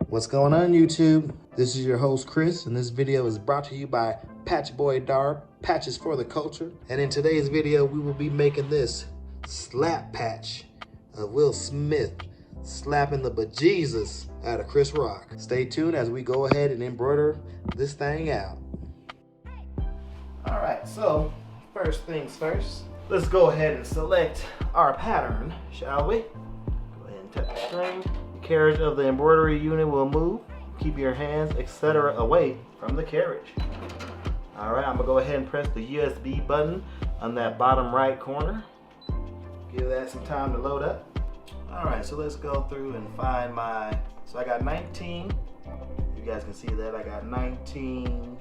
What's going on, YouTube? This is your host Chris, and this video is brought to you by PATCHBOYDARB, Patches for the Culture. And in today's video, we will be making this slap patch of Will Smith slapping the bejesus out of Chris Rock. Stay tuned as we go ahead and embroider this thing out. All right, so first things first, let's go ahead and select our pattern, shall we? Go ahead and tap the string. The carriage of the embroidery unit will move. Keep your hands, etc. away from the carriage. All right, I'm gonna go ahead and press the USB button on that bottom right corner. Give that some time to load up. All right, so let's go through and find my, so I got 19. You guys can see that I got 19.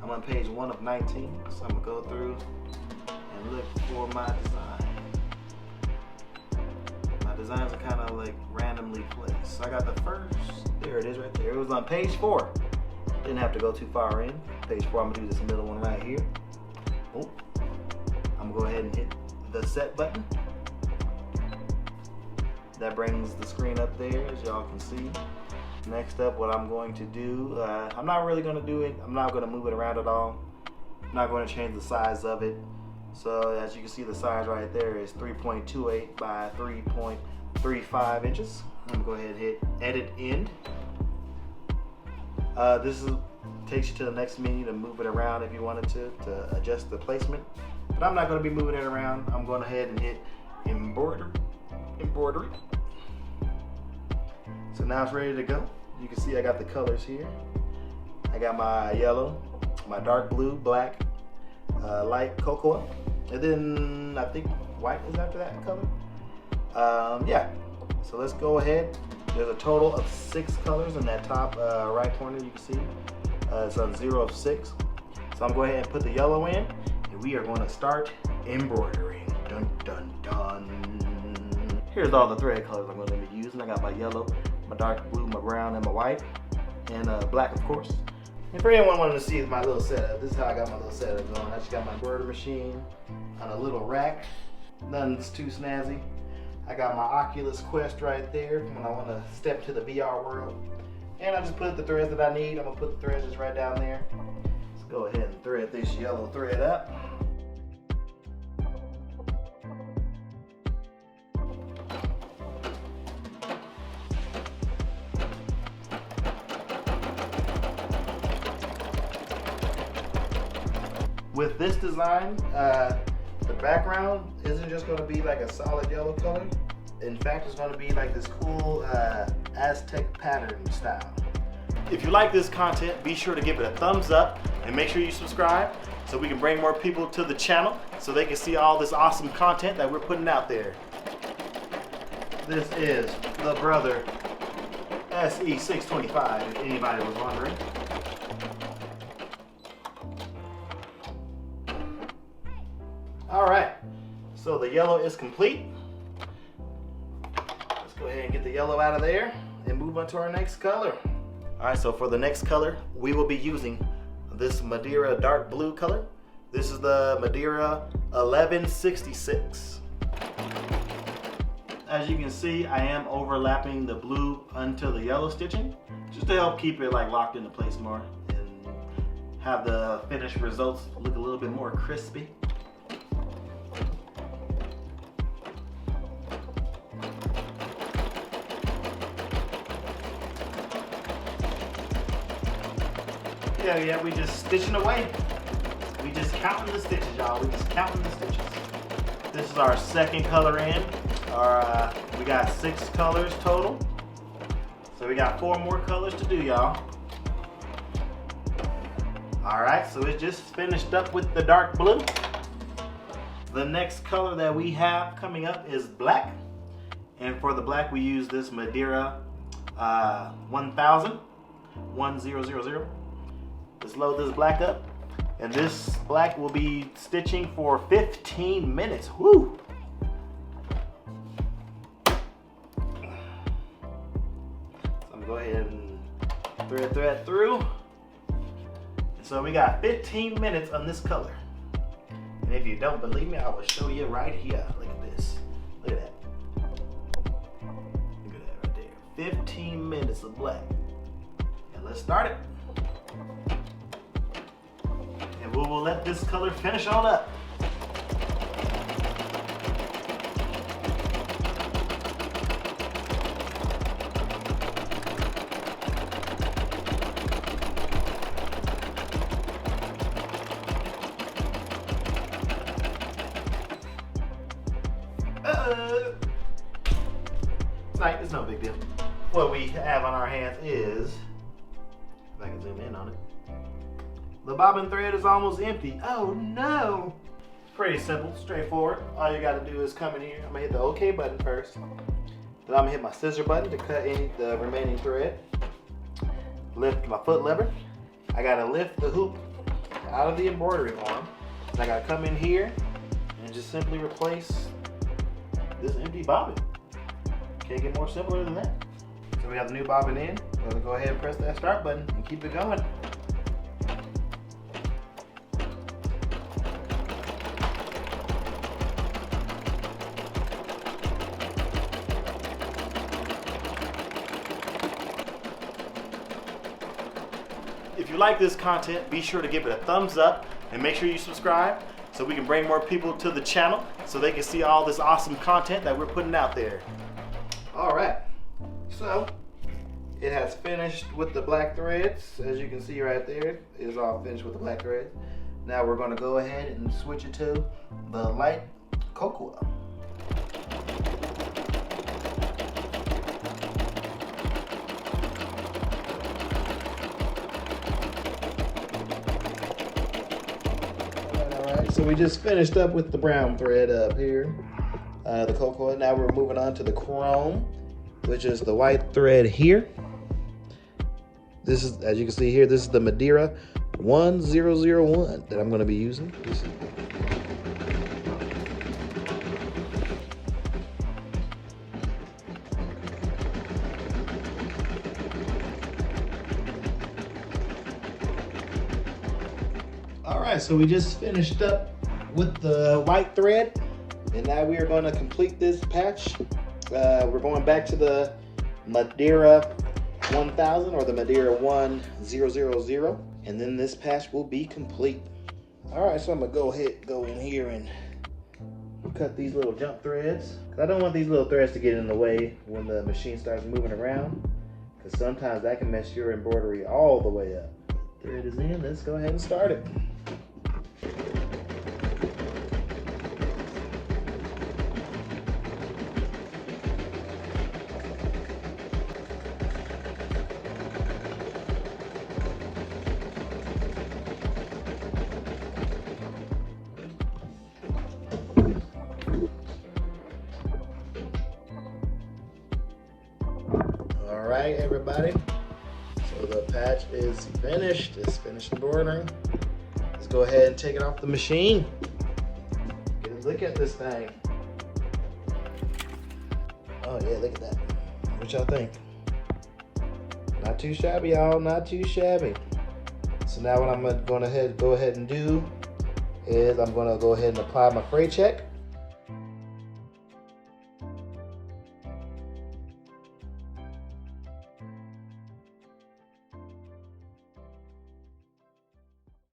I'm on page 1 of 19. So I'm gonna go through and look for my design. My designs are kind of like randomly placed. So I got the first, there it is right there. It was on page 4. Didn't have to go too far in. Page 4, I'm gonna do this middle one right here. Oh, I'm gonna go ahead and hit the set button. That brings the screen up there, as y'all can see. Next up, what I'm going to do, I'm not really gonna do it. I'm not gonna move it around at all. I'm not gonna change the size of it. So as you can see, the size right there is 3.28 by 3.35 inches. I'm gonna go ahead and hit edit end. Takes you to the next menu to move it around if you wanted to adjust the placement. But I'm not gonna be moving it around. I'm going ahead and hit embroidery. So now it's ready to go. You can see I got the colors here. I got my yellow, my dark blue, black, light cocoa, and then I think white is after that color. Yeah, so let's go ahead. There's a total of 6 colors in that top right corner, you can see. It's on 0 of 6. So I'm going to go ahead and put the yellow in, and we are going to start embroidering. Dun, dun, dun. Here's all the thread colors I'm going to be using. I got my yellow, my dark blue, my brown, and my white, and black, of course. And for anyone wanting to see my little setup, this is how I got my little setup going. I just got my embroidery machine on a little rack. Nothing's too snazzy. I got my Oculus Quest right there when I want to step to the VR world. And I just put the threads that I need. I'm going to put the threads just right down there. Let's go ahead and thread this yellow thread up. With this design, the background isn't just going to be like a solid yellow color. In fact, it's going to be like this cool Aztec pattern style. If you like this content, be sure to give it a thumbs up and make sure you subscribe so we can bring more people to the channel so they can see all this awesome content that we're putting out there. This is the Brother SE625, if anybody was wondering. All right, so the yellow is complete. Let's go ahead and get the yellow out of there and move on to our next color. All right, so for the next color, we will be using this Madeira dark blue color. This is the Madeira 1166. As you can see, I am overlapping the blue onto the yellow stitching, just to help keep it like locked into place more and have the finished results look a little bit more crispy. Yeah, we just stitching away. We just counting the stitches, y'all. We just counting the stitches. This is our second color in. We got 6 colors total. So we got 4 more colors to do, y'all. All right, so it's just finished up with the dark blue. The next color that we have coming up is black. And for the black, we use this Madeira 1000. Let's load this black up, and this black will be stitching for 15 minutes. Woo! So I'm gonna go ahead and thread through. So we got 15 minutes on this color. And if you don't believe me, I will show you right here. Look at this. Look at that. Look at that right there. 15 minutes of black. let's start it. And we will let this color finish on up. It's no big deal. What we have on our hands is, if I can zoom in on it, the bobbin thread is almost empty. Oh no! Pretty simple, straightforward. All you gotta do is come in here. I'm gonna hit the OK button first. Then I'm gonna hit my scissor button to cut the remaining thread. Lift my foot lever. I gotta lift the hoop out of the embroidery arm. And I gotta come in here and just simply replace this empty bobbin. Can't get more simpler than that. So we have the new bobbin in. We're gonna go ahead and press that start button and keep it going. If you like this content, be sure to give it a thumbs up and make sure you subscribe so we can bring more people to the channel so they can see all this awesome content that we're putting out there. All right, so it has finished with the black threads. As you can see right there, it is all finished with the black threads. Now we're gonna go ahead and switch it to the light cocoa. All right, so we just finished up with the brown thread up here. The cocoa. Now we're moving on to the chrome, which is the white thread here. This is, as you can see here, this is the Madeira 1001 that I'm going to be using. All right, so we just finished up with the white thread. And now we are going to complete this patch. We're going back to the Madeira 1000 or the Madeira 1000, and then this patch will be complete. All right, so I'm gonna go in here and cut these little jump threads. Cause I don't want these little threads to get in the way when the machine starts moving around, because sometimes that can mess your embroidery all the way up. Thread is in, let's go ahead and start it. All right, everybody. So the patch is finished. It's finished embroidering. Let's go ahead and take it off the machine. Get a look at this thing. Oh yeah, look at that. What y'all think? Not too shabby, y'all. Not too shabby. So now what I'm going to go ahead and do is I'm going to go ahead and apply my Fray Check.